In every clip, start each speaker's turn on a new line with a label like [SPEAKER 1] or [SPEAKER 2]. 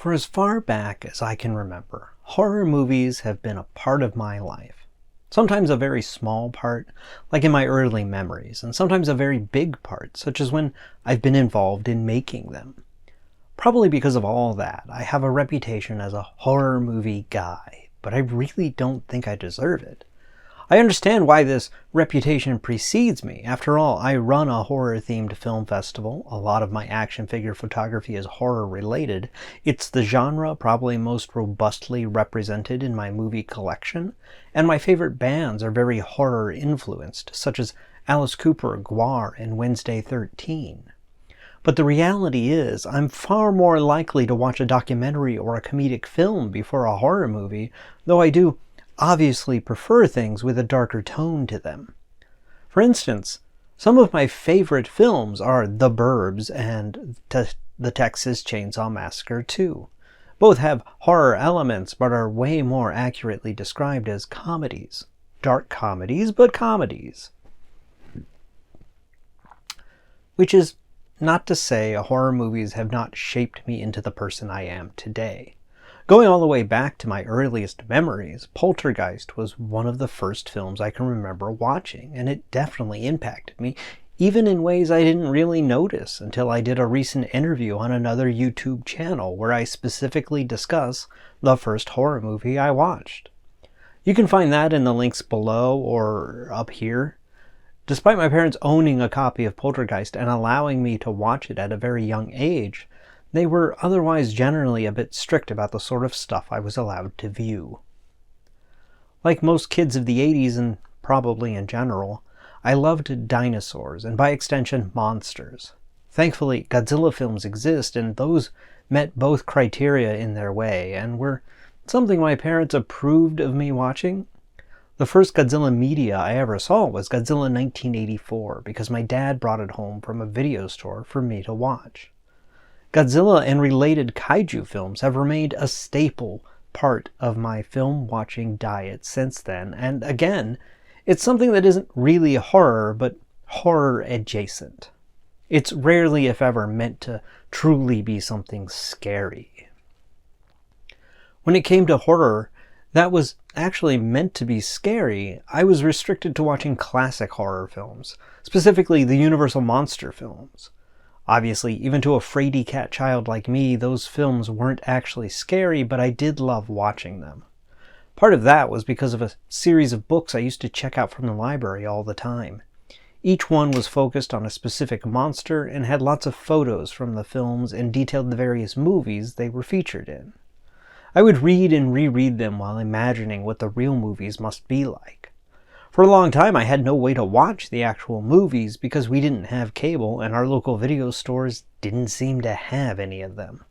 [SPEAKER 1] For as far back as I can remember, horror movies have been a part of my life. Sometimes a very small part, like in my early memories, and sometimes a very big part, such as when I've been involved in making them. Probably because of all that, I have a reputation as a horror movie guy, but I really don't think I deserve it. I understand why this reputation precedes me. After all, I run a horror-themed film festival. A lot of my action figure photography is horror-related. It's the genre probably most robustly represented in my movie collection. And my favorite bands are very horror-influenced, such as Alice Cooper, Gwar, and Wednesday 13. But the reality is, I'm far more likely to watch a documentary or a comedic film before a horror movie, though I do obviously prefer things with a darker tone to them. For instance, some of my favorite films are The Burbs and The Texas Chainsaw Massacre 2. Both have horror elements but are way more accurately described as comedies. Dark comedies, but comedies. Which is not to say horror movies have not shaped me into the person I am today. Going all the way back to my earliest memories, Poltergeist was one of the first films I can remember watching, and it definitely impacted me, even in ways I didn't really notice until I did a recent interview on another YouTube channel where I specifically discuss the first horror movie I watched. You can find that in the links below or up here. Despite my parents owning a copy of Poltergeist and allowing me to watch it at a very young age, they were otherwise generally a bit strict about the sort of stuff I was allowed to view. Like most kids of the 80s, and probably in general, I loved dinosaurs, and by extension, monsters. Thankfully, Godzilla films exist, and those met both criteria in their way, and were something my parents approved of me watching. The first Godzilla media I ever saw was Godzilla 1984, because my dad brought it home from a video store for me to watch. Godzilla and related kaiju films have remained a staple part of my film watching diet since then, and again, it's something that isn't really horror, but horror adjacent. It's rarely, if ever, meant to truly be something scary. When it came to horror that was actually meant to be scary, I was restricted to watching classic horror films, specifically the Universal Monster films. Obviously, even to a fraidy cat child like me, those films weren't actually scary, but I did love watching them. Part of that was because of a series of books I used to check out from the library all the time. Each one was focused on a specific monster and had lots of photos from the films and detailed the various movies they were featured in. I would read and reread them while imagining what the real movies must be like. For a long time, I had no way to watch the actual movies because we didn't have cable and our local video stores didn't seem to have any of them.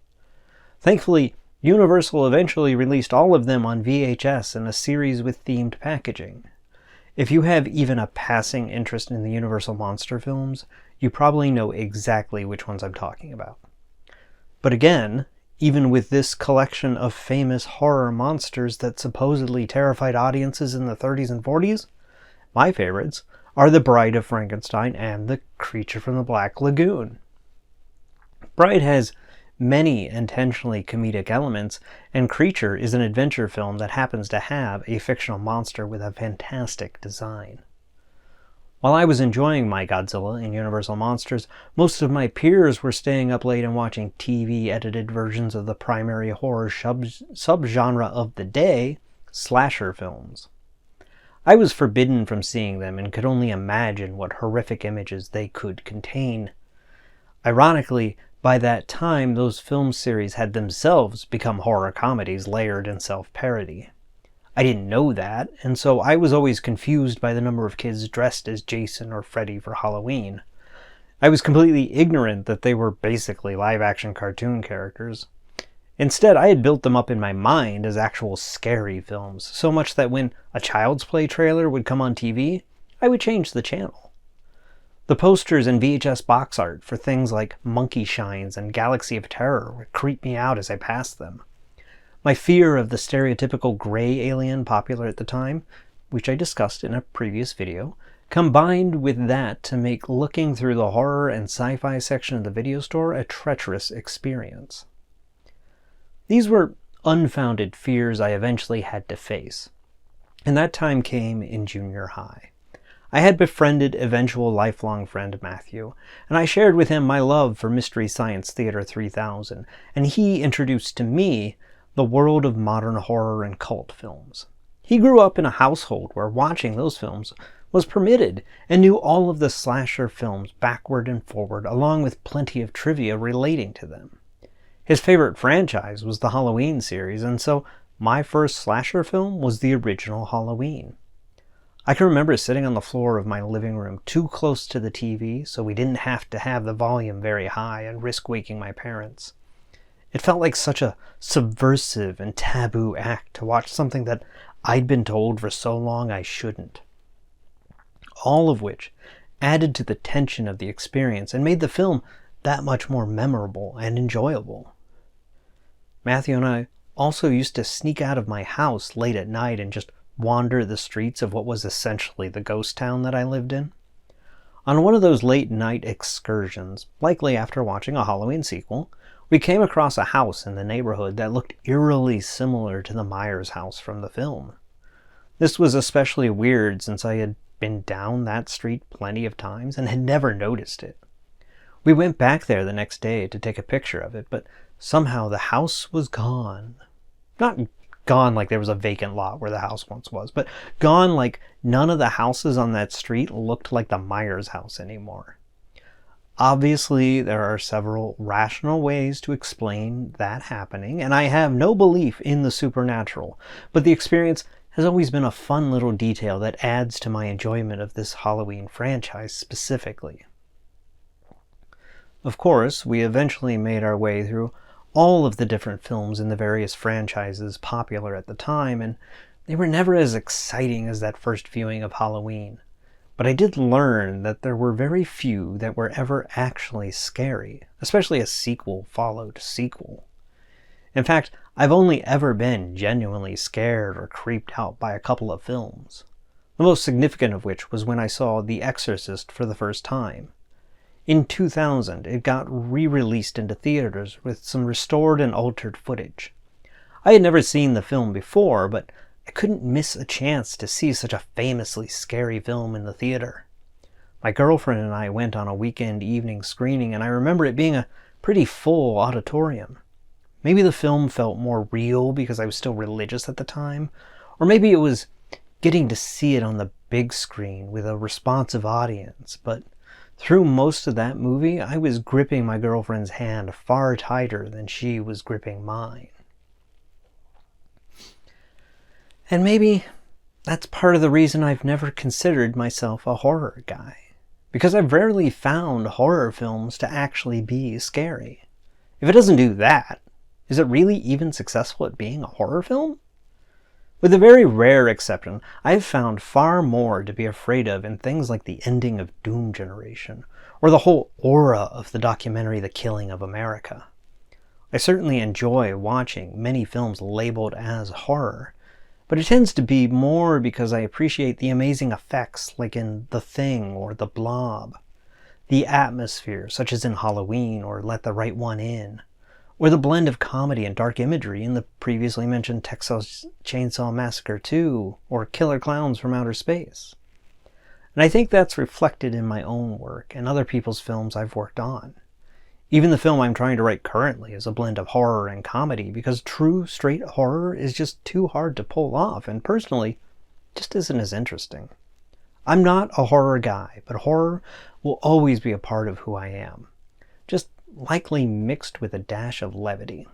[SPEAKER 1] Thankfully, Universal eventually released all of them on VHS in a series with themed packaging. If you have even a passing interest in the Universal Monster films, you probably know exactly which ones I'm talking about. But again, even with this collection of famous horror monsters that supposedly terrified audiences in the 30s and 40s, my favorites are The Bride of Frankenstein and The Creature from the Black Lagoon. Bride has many intentionally comedic elements, and Creature is an adventure film that happens to have a fictional monster with a fantastic design. While I was enjoying my Godzilla and Universal Monsters, most of my peers were staying up late and watching TV-edited versions of the primary horror subgenre of the day, slasher films. I was forbidden from seeing them and could only imagine what horrific images they could contain. Ironically, by that time, those film series had themselves become horror comedies layered in self-parody. I didn't know that, and so I was always confused by the number of kids dressed as Jason or Freddy for Halloween. I was completely ignorant that they were basically live-action cartoon characters. Instead, I had built them up in my mind as actual scary films, so much that when a Child's Play trailer would come on TV, I would change the channel. The posters and VHS box art for things like Monkey Shines and Galaxy of Terror would creep me out as I passed them. My fear of the stereotypical gray alien popular at the time, which I discussed in a previous video, combined with that to make looking through the horror and sci-fi section of the video store a treacherous experience. These were unfounded fears I eventually had to face, and that time came in junior high. I had befriended eventual lifelong friend Matthew, and I shared with him my love for Mystery Science Theater 3000, and he introduced to me the world of modern horror and cult films. He grew up in a household where watching those films was permitted and knew all of the slasher films backward and forward, along with plenty of trivia relating to them. His favorite franchise was the Halloween series, and so my first slasher film was the original Halloween. I can remember sitting on the floor of my living room too close to the TV so we didn't have to have the volume very high and risk waking my parents. It felt like such a subversive and taboo act to watch something that I'd been told for so long I shouldn't. All of which added to the tension of the experience and made the film that much more memorable and enjoyable. Matthew and I also used to sneak out of my house late at night and just wander the streets of what was essentially the ghost town that I lived in. On one of those late night excursions, likely after watching a Halloween sequel, we came across a house in the neighborhood that looked eerily similar to the Myers house from the film. This was especially weird since I had been down that street plenty of times and had never noticed it. We went back there the next day to take a picture of it, but somehow the house was gone. Not gone like there was a vacant lot where the house once was, but gone like none of the houses on that street looked like the Myers house anymore. Obviously, there are several rational ways to explain that happening, and I have no belief in the supernatural, but the experience has always been a fun little detail that adds to my enjoyment of this Halloween franchise specifically. Of course, we eventually made our way through all of the different films in the various franchises popular at the time, and they were never as exciting as that first viewing of Halloween. But I did learn that there were very few that were ever actually scary, especially a sequel followed sequel. In fact, I've only ever been genuinely scared or creeped out by a couple of films. The most significant of which was when I saw The Exorcist for the first time. In 2000, it got re-released into theaters with some restored and altered footage. I had never seen the film before, but I couldn't miss a chance to see such a famously scary film in the theater. My girlfriend and I went on a weekend evening screening, and I remember it being a pretty full auditorium. Maybe the film felt more real because I was still religious at the time, or maybe it was getting to see it on the big screen with a responsive audience, but through most of that movie, I was gripping my girlfriend's hand far tighter than she was gripping mine. And maybe that's part of the reason I've never considered myself a horror guy, because I've rarely found horror films to actually be scary. If it doesn't do that, is it really even successful at being a horror film? With a very rare exception, I've found far more to be afraid of in things like the ending of Doom Generation, or the whole aura of the documentary The Killing of America. I certainly enjoy watching many films labeled as horror, but it tends to be more because I appreciate the amazing effects like in The Thing or The Blob, the atmosphere such as in Halloween or Let the Right One In, or the blend of comedy and dark imagery in the previously mentioned Texas Chainsaw Massacre 2 or Killer Clowns from Outer Space. And I think that's reflected in my own work and other people's films I've worked on. Even the film I'm trying to write currently is a blend of horror and comedy because true straight horror is just too hard to pull off and personally just isn't as interesting. I'm not a horror guy, but horror will always be a part of who I am. Just likely mixed with a dash of levity.